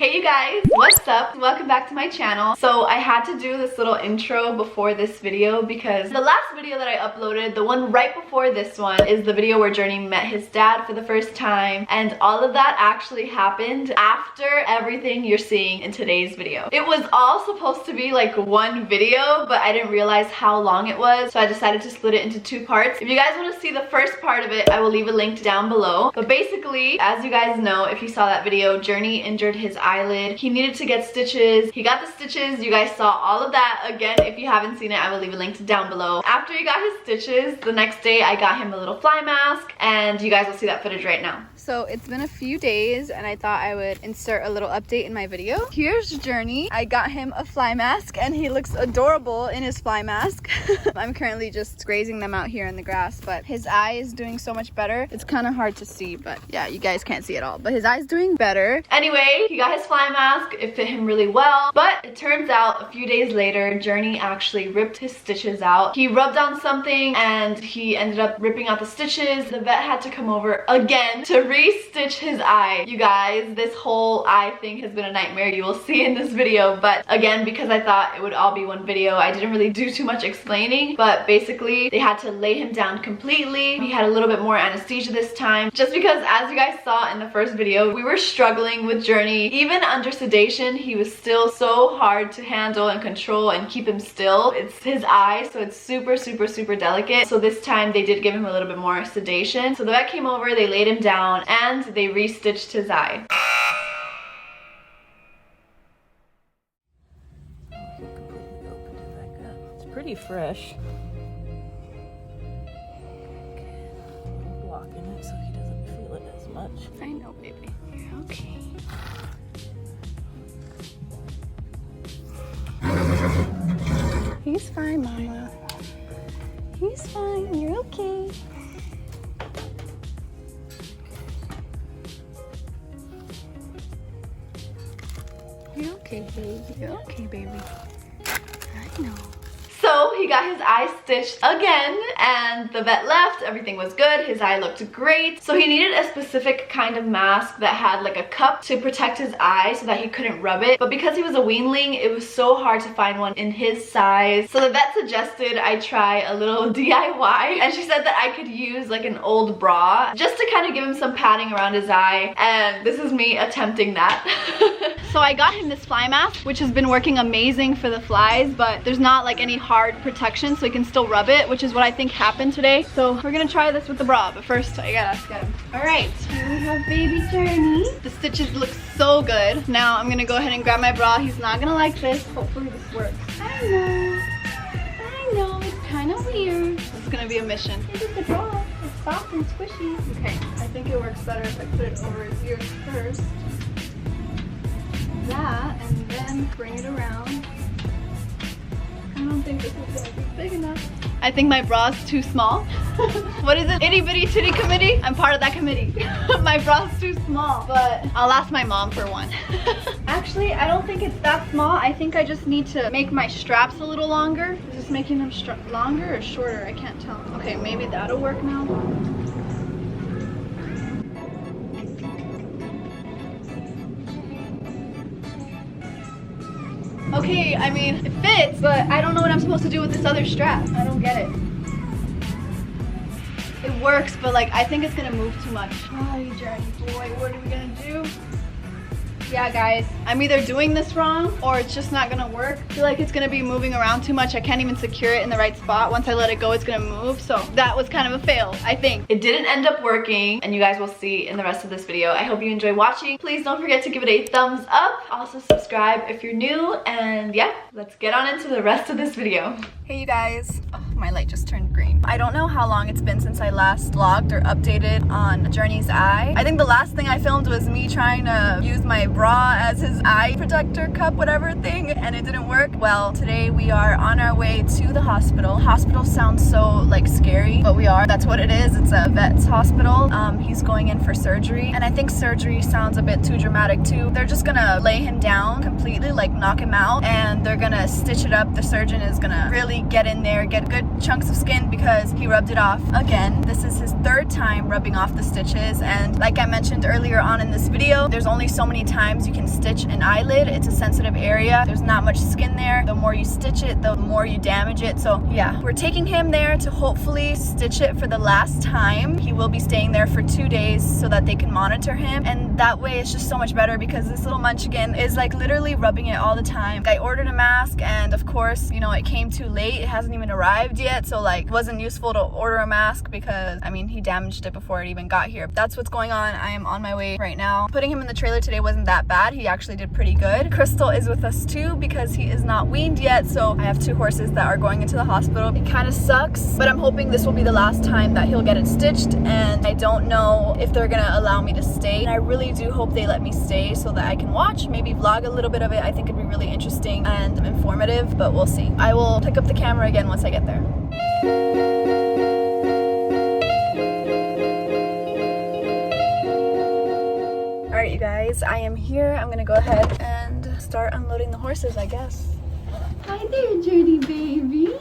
Hey you guys, what's up? Welcome back to my channel. So I had to do this little intro before this video because the last video that I uploaded, the one right before this one, is the video where Journey met his dad for the first time, and all of that actually happened after everything you're seeing in today's video. It was all supposed to be like one video, but I didn't realize how long it was, so I decided to split it into two parts. If you guys want to see the first part of it, I will leave a link down below. But basically, as you guys know, if you saw that video, Journey injured his eyelid. He needed to get stitches. He got the stitches. You guys saw all of that. Again, if you haven't seen it, I will leave a link down below. After he got his stitches, the next day I got him a little fly mask, and you guys will see that footage right now. So it's been a few days and I thought I would insert a little update in my video. Here's Journey. I got him a fly mask and he looks adorable in his fly mask. I'm currently just grazing them out here in the grass, but his eye is doing so much better. It's kind of hard to see, but yeah, you guys can't see it all, but his eye's doing better. Anyway, he got his fly mask. It fit him really well, but it turns out a few days later, Journey actually ripped his stitches out. He rubbed on something and he ended up ripping out the stitches. The vet had to come over again to re-stitch his eye. You guys, this whole eye thing has been a nightmare. You will see in this video, but again, because I thought it would all be one video, I didn't really do too much explaining. But basically, they had to lay him down completely. He had a little bit more anesthesia this time, just because, as you guys saw in the first video, we were struggling with Journey. Even under sedation, he was still so hard to handle and control and keep him still. It's his eye, so it's super delicate. So this time they did give him a little bit more sedation. So the vet came over, they laid him down, and they re-stitched his eye. It's pretty fresh. Okay, blocking it so he doesn't feel it as much. I know, baby. You're okay. He's fine, Mama. He's fine. You're okay. You're okay, baby. You're okay, baby. I know. So he got his eye stitched again, and the vet left. Everything was good. His eye looked great. So he needed a specific kind of mask that had like a cup to protect his eye so that he couldn't rub it. But because he was a weanling, it was so hard to find one in his size. So the vet suggested I try a little DIY, and she said that I could use like an old bra just to kind of give him some padding around his eye, and this is me attempting that. So I got him this fly mask, which has been working amazing for the flies, but there's not like any hard protection, so he can still rub it, which is what I think happened today. So we're gonna try this with the bra, but first I gotta get him. All right, here we have baby Journey. The stitches look so good. Now I'm gonna go ahead and grab my bra. He's not gonna like this. Hopefully this works. I know, it's kind of weird. It's gonna be a mission. Look at the bra, it's soft and squishy. Okay, I think it works better if I put it over his ears first. That, and then bring it around. I don't think this is gonna be big enough. I think my bra's too small. What is it? Itty bitty titty committee? I'm part of that committee. My bra's too small, but I'll ask my mom for one. Actually, I don't think it's that small. I think I just need to make my straps a little longer. Is this making them longer or shorter? I can't tell. Okay, maybe that'll work now. Okay, I mean, it fits, but I don't know what I'm supposed to do with this other strap. I don't get it. It works, but like, I think it's gonna move too much. Oh, you Journey boy, what are we gonna do? Yeah, guys, I'm either doing this wrong or it's just not gonna work. I feel like it's gonna be moving around too much. I can't even secure it in the right spot. Once I let it go, it's gonna move. So that was kind of a fail, I think. It didn't end up working, and you guys will see in the rest of this video. I hope you enjoy watching. Please don't forget to give it a thumbs up. Also subscribe if you're new, and yeah, let's get on into the rest of this video. Hey you guys. Oh, my light just turned green. I don't know how long it's been since I last vlogged or updated on Journey's eye. I think the last thing I filmed was me trying to use my bra as his eye protector cup whatever thing, and it didn't work. Well, today we are on our way to the hospital. Hospital sounds so like scary, but we are. That's what it is. It's a vet's hospital. He's going in for surgery, and I think surgery sounds a bit too dramatic too. They're just gonna lay him down completely, like knock him out, and they're gonna stitch it up. The surgeon is gonna really get in there, get good good chunks of skin because he rubbed it off again. This is his third time rubbing off the stitches, and like I mentioned earlier on in this video, there's only so many times you can stitch an eyelid. It's a sensitive area. There's not much skin there. The more you stitch it, the more you damage it. So yeah, we're taking him there to hopefully stitch it for the last time. He will be staying there for 2 days so that they can monitor him, and that way it's just so much better because this little munchkin is like literally rubbing it all the time. I ordered a mask, and of course, you know, it came too late. It hasn't even arrived yet, so like it wasn't useful to order a mask because I mean he damaged it before it even got here. That's what's going on. I am on my way right now. Putting him in the trailer today wasn't that bad. He actually did pretty good. Crystal is with us too because he is not weaned yet, so I have 2 horses that are going into the hospital. It kind of sucks, but I'm hoping this will be the last time that he'll get it stitched, and I don't know if they're gonna allow me to stay. And I really do hope they let me stay so that I can watch, maybe vlog a little bit of it. I think it'd be really interesting and informative, but we'll see. I will pick up the camera again once I get there. Alright you guys, I am here. I'm gonna go ahead and start unloading the horses, I guess. Hi there, Judy baby.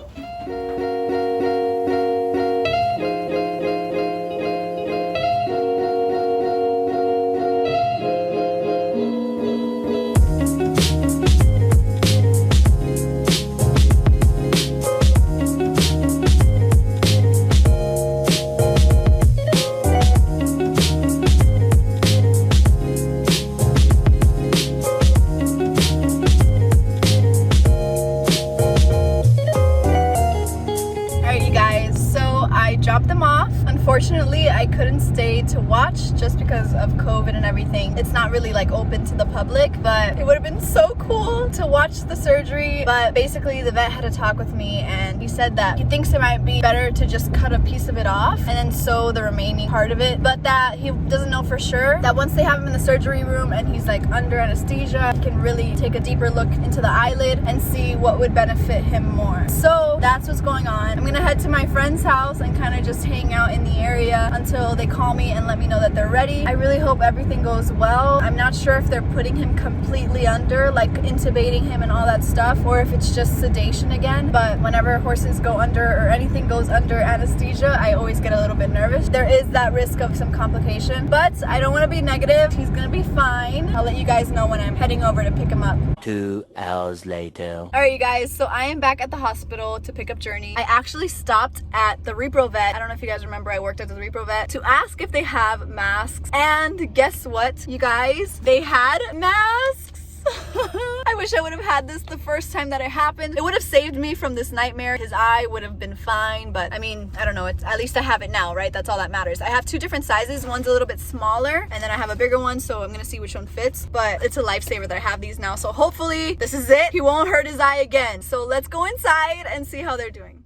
Dropped them off. Unfortunately, I couldn't stay to watch just because of COVID and everything. It's not really like open to the public, but it would have been so cool to watch the surgery. But basically the vet had a talk with me, and he said that he thinks it might be better to just cut a piece of it off and then sew the remaining part of it, but that he doesn't know for sure, that once they have him in the surgery room and he's like under anesthesia, he can really take a deeper look into the eyelid and see what would benefit him more. So that's what's going on. I'm gonna head to my friend's house and kind of just hang out in the area until they call me and let me know that they're ready. I really hope everything goes well. I'm not sure if they're putting him completely under, like intubating him and all that stuff, or if it's just sedation again. But whenever horses go under or anything goes under anesthesia, I always get a little bit nervous. There is that risk of some complication, but I don't want to be negative. He's gonna be fine. I'll let you guys know when I'm heading over to pick him up. 2 hours later. Alright you guys, so I am back at the hospital to pick up Journey. I actually stopped at the repro vet. I don't know if you guys remember, I worked at the repro vet to ask if they have masks, and guess what you guys, they had masks. I wish I would have had this the first time that it happened. It would have saved me from this nightmare. His eye would have been fine, but I mean, I don't know, at least I have it now, right? That's all that matters. I have 2 different sizes. One's a little bit smaller, and then I have a bigger one, so I'm gonna see which one fits, but it's a lifesaver that I have these now, so hopefully this is it. He won't hurt his eye again. So let's go inside and see how they're doing.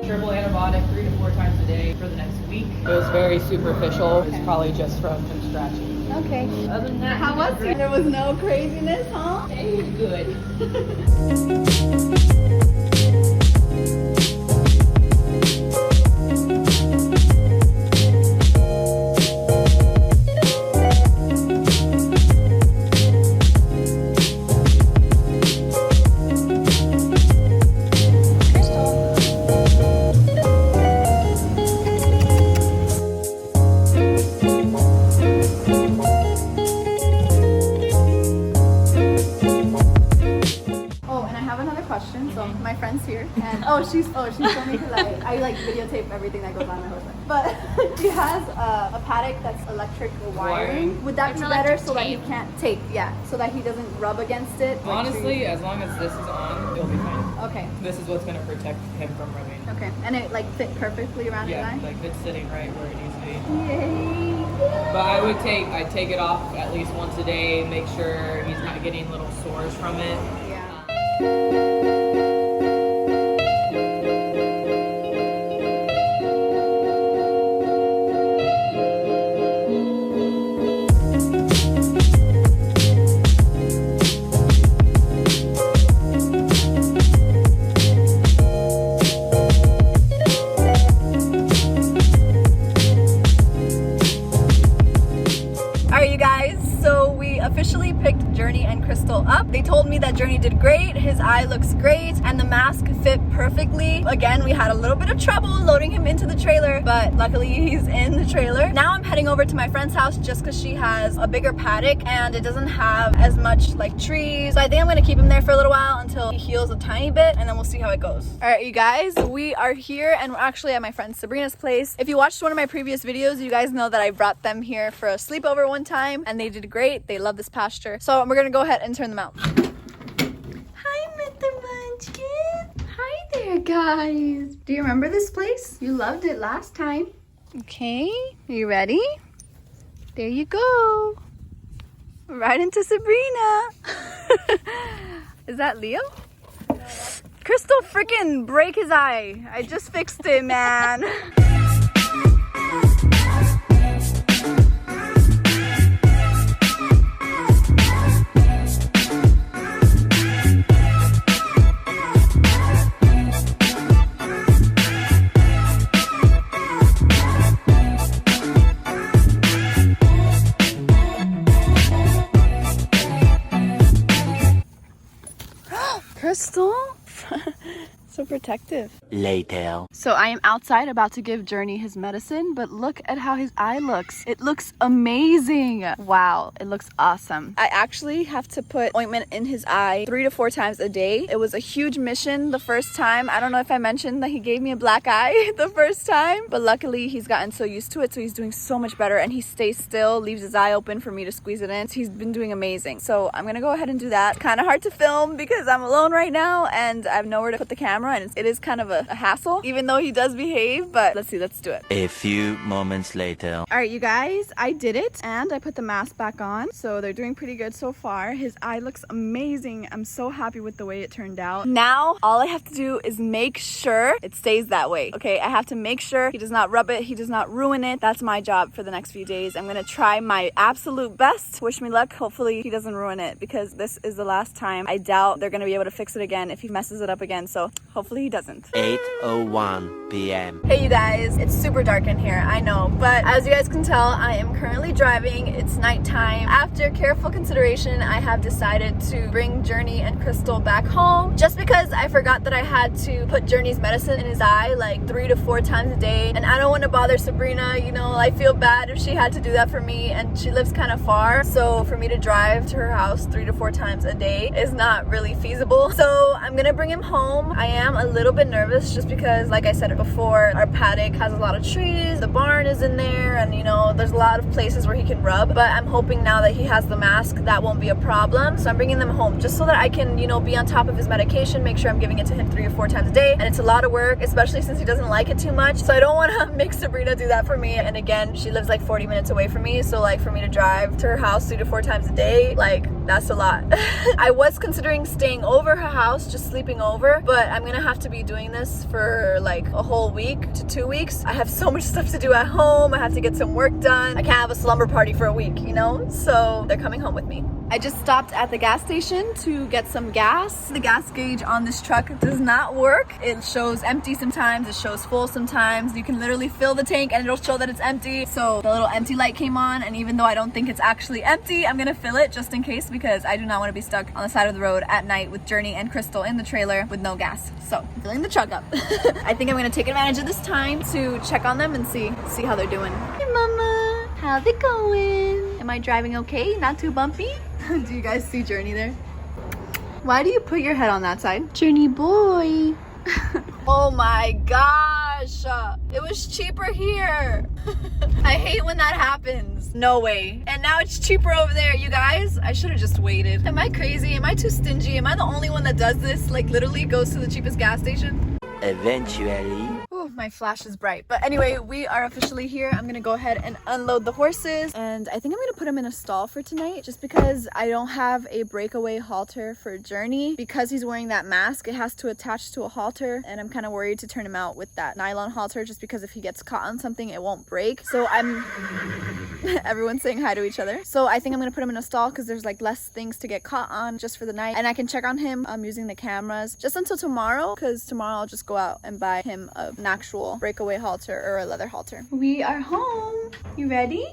Triple antibiotic 3 to 4 times a day for the next week. It was very superficial. It's probably just from some scratching. Okay. Other than that, How was it? There was no craziness, huh? it was good. So my friend's here, and she's told me because I like videotape everything that goes on my horse. But she has a paddock that's electric wiring. Would that be better so that you can't tape? Yeah, so that he doesn't rub against it. Honestly, as long as this is on, you'll be fine. Okay. This is what's gonna protect him from rubbing. Okay, and it like fit perfectly around his eye. Yeah, like it's sitting right where it needs to be. Yay! But I'd take it off at least once a day, make sure he's not getting little sores from it. Yeah. officially picked Journey and Crystal up. They told me that Journey did great, his eye looks great, and the mask fit perfectly. Again, we had a little bit of trouble loading him into the trailer, but luckily he's in the trailer. Now I'm heading over to my friend's house just because she has a bigger paddock and it doesn't have as much like trees. So I think I'm gonna keep him there for a little while until he heals a tiny bit, and then we'll see how it goes. All right, you guys, we are here and we're actually at my friend Sabrina's place. If you watched one of my previous videos, you guys know that I brought them here for a sleepover one time and they did great. They love this pasture. So we're gonna go ahead and turn them out. Hi, Mr. Munchkin. Hi there, guys. Do you remember this place? You loved it last time. Okay, are you ready? There you go. Right into Sabrina. Is that Leo? Crystal freaking break his eye. I just fixed it, man. Crystal? So protective. Later. So I am outside about to give Journey his medicine, but look at how his eye looks. It looks amazing. Wow, it looks awesome. I actually have to put ointment in his eye 3 to 4 times a day. It was a huge mission the first time. I don't know if I mentioned that he gave me a black eye the first time, but luckily he's gotten so used to it, so he's doing so much better, and he stays still, leaves his eye open for me to squeeze it in. So he's been doing amazing. So I'm gonna go ahead and do that. Kind of hard to film because I'm alone right now and I have nowhere to put the camera, and it is kind of a hassle, even though he does behave, but let's see, let's do it. A few moments later. All right, you guys, I did it and I put the mask back on, so they're doing pretty good so far. His eye looks amazing. I'm so happy with the way it turned out. Now all I have to do is make sure it stays that way. Okay, I have to make sure he does not rub it, he does not ruin it. That's my job for the next few days. I'm gonna try my absolute best. Wish me luck. Hopefully he doesn't ruin it, because this is the last time. I doubt they're gonna be able to fix it again if he messes it up again, so hopefully he doesn't. 8:01 p.m. Hey you guys, it's super dark in here, I know, but as you guys can tell, I am currently driving. It's nighttime. After careful consideration, I have decided to bring Journey and Crystal back home, just because I forgot that I had to put Journey's medicine in his eye like 3 to 4 times a day, and I don't want to bother Sabrina. You know, I feel bad if she had to do that for me, and she lives kind of far, so for me to drive to her house 3 to 4 times a day is not really feasible. So I'm gonna bring him home. I am a little bit nervous just because, like I said before, our paddock has a lot of trees, the barn is in there, and you know, there's a lot of places where he can rub, but I'm hoping now that he has the mask that won't be a problem. So I'm bringing them home just so that I can, you know, be on top of his medication, make sure I'm giving it to him 3 or 4 times a day, and it's a lot of work, especially since he doesn't like it too much, so I don't want to make Sabrina do that for me. And again, she lives like 40 minutes away from me, so like for me to drive to her house 3 to 4 times a day, like that's a lot. I was considering staying over her house, just sleeping over, but I'm gonna have to be doing this for like a whole week to 2 weeks. I have so much stuff to do at home. I have to get some work done. I can't have a slumber party for a week, you know? So they're coming home with me. I just stopped at the gas station to get some gas. The gas gauge on this truck does not work. It shows empty sometimes, it shows full sometimes. You can literally fill the tank and it'll show that it's empty. So the little empty light came on, and even though I don't think it's actually empty, I'm gonna fill it just in case, because I do not want to be stuck on the side of the road at night with Journey and Crystal in the trailer with no gas. So I'm filling the truck up. I think I'm gonna take advantage of this time to check on them and see how they're doing. Hey, Mama. How's it going? Am I driving okay? Not too bumpy? Do you guys see Journey there? Why do you put your head on that side? Journey boy. Oh my gosh, it was cheaper here. I hate when that happens. No way. And now it's cheaper over there. You guys, I should have just waited. Am I crazy? Am I too stingy? Am I the only one that does this? Like literally goes to the cheapest gas station? Eventually. Oh, my flash is bright. But anyway, we are officially here. I'm gonna go ahead and unload the horses, and I think I'm gonna put them in a stall for tonight, just because I don't have a breakaway halter for Journey. Because he's wearing that mask, it has to attach to a halter, and I'm kind of worried to turn him out with that nylon halter, just because if he gets caught on something, it won't break. So I'm everyone's saying hi to each other. So I think I'm gonna put him in a stall because there's like less things to get caught on just for the night, and I can check on him using the cameras just until tomorrow, because tomorrow I'll just go out and buy him an actual breakaway halter or a leather halter. We are home. You ready?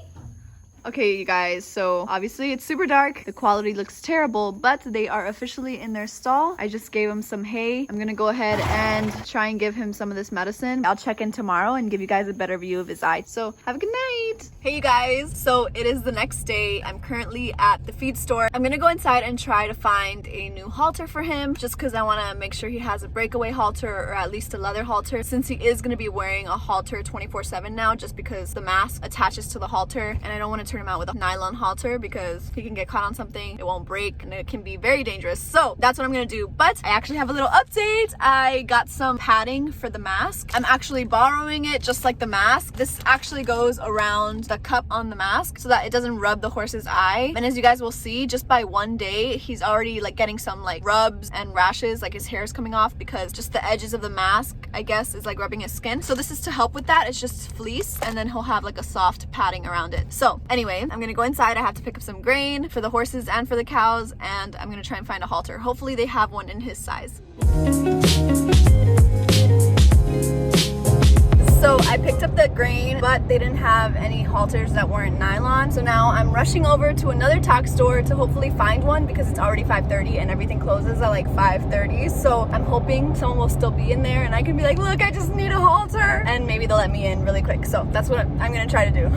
Okay, you guys, so obviously it's super dark. The quality looks terrible, but they are officially in their stall. I just gave him some hay. I'm gonna go ahead and try and give him some of this medicine. I'll check in tomorrow and give you guys a better view of his eye. So have a good night. Hey you guys, so it is the next day. I'm currently at the feed store. I'm gonna go inside and try to find a new halter for him, just because I want to make sure he has a breakaway halter or at least a leather halter, since he is gonna be wearing a halter 24/7 now, just because the mask attaches to the halter, and I don't want to turn him out with a nylon halter because he can get caught on something, it won't break, and it can be very dangerous. So that's what I'm gonna do. But I actually have a little update. I got some padding for the mask. I'm actually borrowing it just like the mask. This actually goes around the cup on the mask so that it doesn't rub the horse's eye. And as you guys will see, just by one day he's already like getting some like rubs and rashes, like his hair is coming off because just the edges of the mask, I guess, is like rubbing his skin. So this is to help with that. It's just fleece, and then he'll have like a soft padding around it. So anyway, I'm gonna go inside. I have to pick up some grain for the horses and for the cows, and I'm gonna try and find a halter. Hopefully they have one in his size. So I picked up the grain, but they didn't have any halters that weren't nylon. So now I'm rushing over to another tack store to hopefully find one, because it's already 5:30 and everything closes at like 5:30. So I'm hoping someone will still be in there and I can be like, look, I just need a halter, and maybe they'll let me in really quick. So that's what I'm gonna try to do.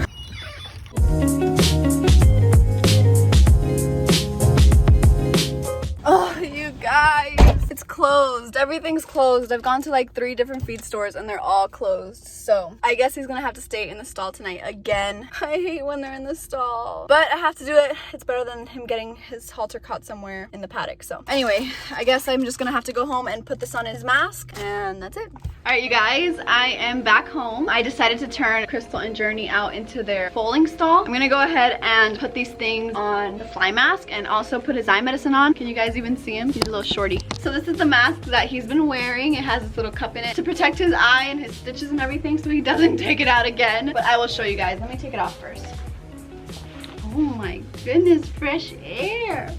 Oh, you guys, it's closed. Everything's closed. I've gone to like 3 different feed stores and they're all closed. So I guess he's gonna have to stay in the stall tonight again. I hate when they're in the stall, but I have to do it. It's better than him getting his halter caught somewhere in the paddock. So anyway, I guess I'm just gonna have to go home and put this on his mask, and that's it. All right, you guys, I am back home. I decided to turn Crystal and Journey out into their foaling stall. I'm gonna go ahead and put these things on the fly mask and also put his eye medicine on. Can you guys even see him? He's a little shorty. So this is the mask that he's been wearing. It has this little cup in it to protect his eye and his stitches and everything so he doesn't take it out again. But I will show you guys. Let me take it off first. Oh my goodness, fresh air.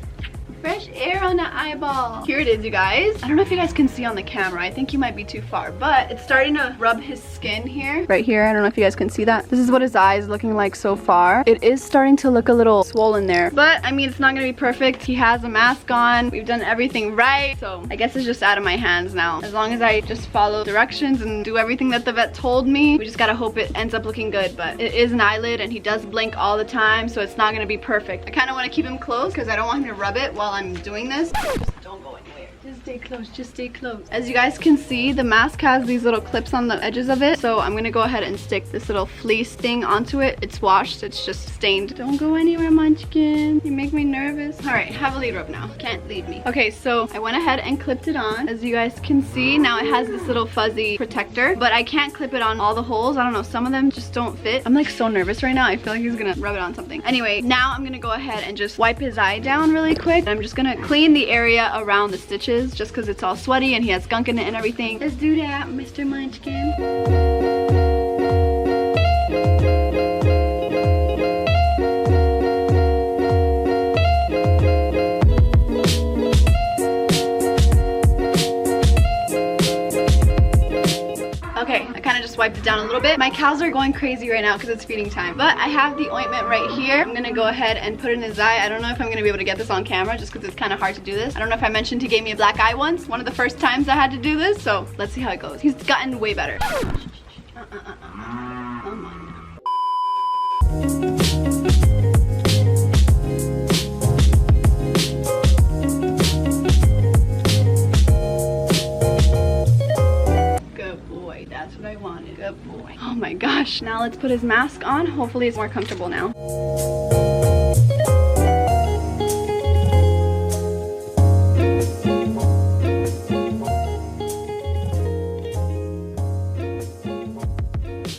Fresh air on the eyeball. Here it is, you guys. I don't know if you guys can see on the camera. I think you might be too far, but it's starting to rub his skin here. Right here. I don't know if you guys can see that. This is what his eye is looking like so far. It is starting to look a little swollen there, but I mean, it's not gonna be perfect. He has a mask on. We've done everything right, so I guess it's just out of my hands now. As long as I just follow directions and do everything that the vet told me, we just gotta hope it ends up looking good. But it is an eyelid and he does blink all the time, so it's not gonna be perfect. I kind of want to keep him close because I don't want him to rub it while I'm doing this. Just don't go anywhere. Just stay close, just stay close. As you guys can see, the mask has these little clips on the edges of it, so I'm gonna go ahead and stick this little fleece thing onto it. It's washed, it's just stained. Don't go anywhere, Munchkin. You make me nervous. All right, have a lead rope now. Can't lead me. Okay, so I went ahead and clipped it on. As you guys can see, now it has this little fuzzy protector, but I can't clip it on all the holes. I don't know, some of them just don't fit. I'm like so nervous right now. I feel like he's gonna rub it on something. Anyway, now I'm gonna go ahead and just wipe his eye down really quick. I'm just gonna clean the area around the stitches just because it's all sweaty and he has gunk in it and everything. Let's do that, Mr. Munchkin. Okay, I kind of just wiped it down a little bit. My cows are going crazy right now because it's feeding time. But I have the ointment right here. I'm gonna go ahead and put it in his eye. I don't know if I'm gonna be able to get this on camera just because it's kind of hard to do this. I don't know if I mentioned he gave me a black eye once. One of the first times I had to do this. So let's see how it goes. He's gotten way better. Come on. That's what I wanted. Good boy. Oh my gosh. Now let's put his mask on. Hopefully it's more comfortable now.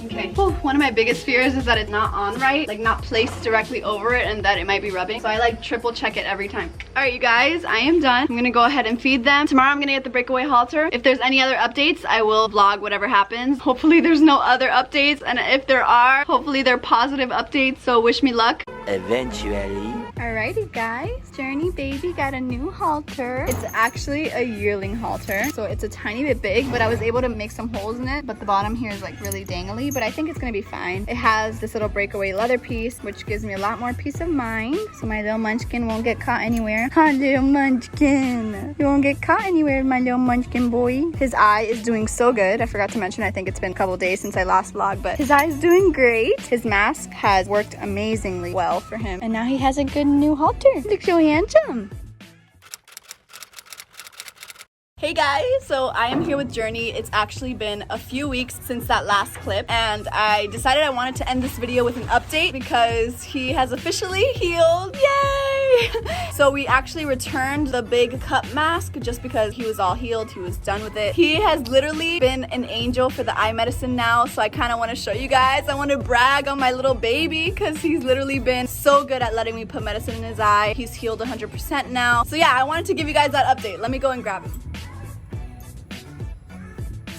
Okay. Whew. One of my biggest fears is that it's not on right, like not placed directly over it, and that it might be rubbing. So I like triple check it every time. All right, you guys, I am done. I'm gonna go ahead and feed them. Tomorrow I'm gonna get the breakaway halter. If there's any other updates, I will vlog whatever happens. Hopefully there's no other updates, and if there are, hopefully they're positive updates, so wish me luck. Eventually. All Alrighty guys, Journey baby got a new halter. It's actually a yearling halter, so it's a tiny bit big, but I was able to make some holes in it, but the bottom here is like really dangly, but I think it's gonna be fine. It has this little breakaway leather piece, which gives me a lot more peace of mind, so my little munchkin won't get caught anywhere. Huh, little munchkin. You won't get caught anywhere, my little munchkin boy. His eye is doing so good. I forgot to mention, I think it's been a couple days since I last vlogged, but his eye is doing great. His mask has worked amazingly well for him, and now he has a good new halter. Looks so handsome. Hey guys, so I am here with Journey. It's actually been a few weeks since that last clip, and I decided I wanted to end this video with an update because he has officially healed. Yay! So we actually returned the big cup mask just because he was all healed, he was done with it. He has literally been an angel for the eye medicine now, so I kind of want to show you guys. I want to brag on my little baby because he's literally been so good at letting me put medicine in his eye. He's healed 100% now. So yeah, I wanted to give you guys that update. Let me go and grab him.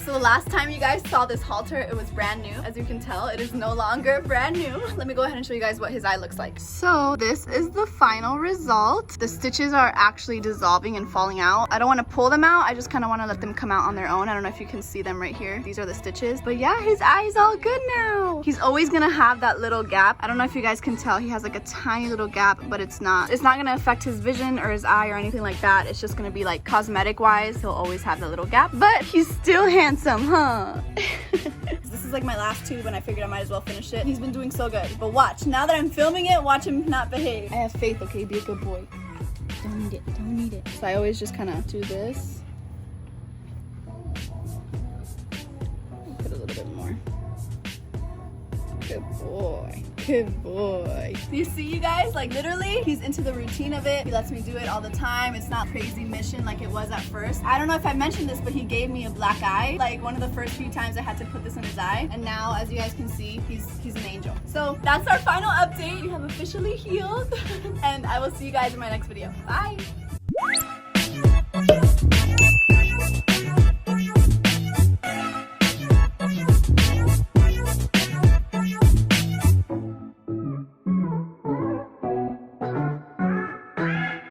So the last time you guys saw this halter, it was brand new. As you can tell, it is no longer brand new. Let me go ahead and show you guys what his eye looks like. So this is the final result. The stitches are actually dissolving and falling out. I don't want to pull them out. I just kind of want to let them come out on their own. I don't know if you can see them right here. These are the stitches. But yeah, his eye is all good now. He's always going to have that little gap. I don't know if you guys can tell. He has like a tiny little gap, but it's not going to affect his vision or his eye or anything like that. It's just going to be like cosmetic wise. He'll always have that little gap, but he's still handsome. Huh? This is like my last tube and I figured I might as well finish it. He's been doing so good. But watch, now that I'm filming it, watch him not behave. I have faith, okay? Be a good boy. Don't need it. Don't need it. So I always just kind of do this. Put a little bit more. Good boy. Good boy. You see, you guys, like literally he's into the routine of it. He lets me do it all the time. It's not crazy mission like it was at first. I don't know if I mentioned this, but he gave me a black eye like one of the first few times I had to put this in his eye, and now as you guys can see, he's an angel. So that's our final update. You have officially healed and I will see you guys in my next video. Bye.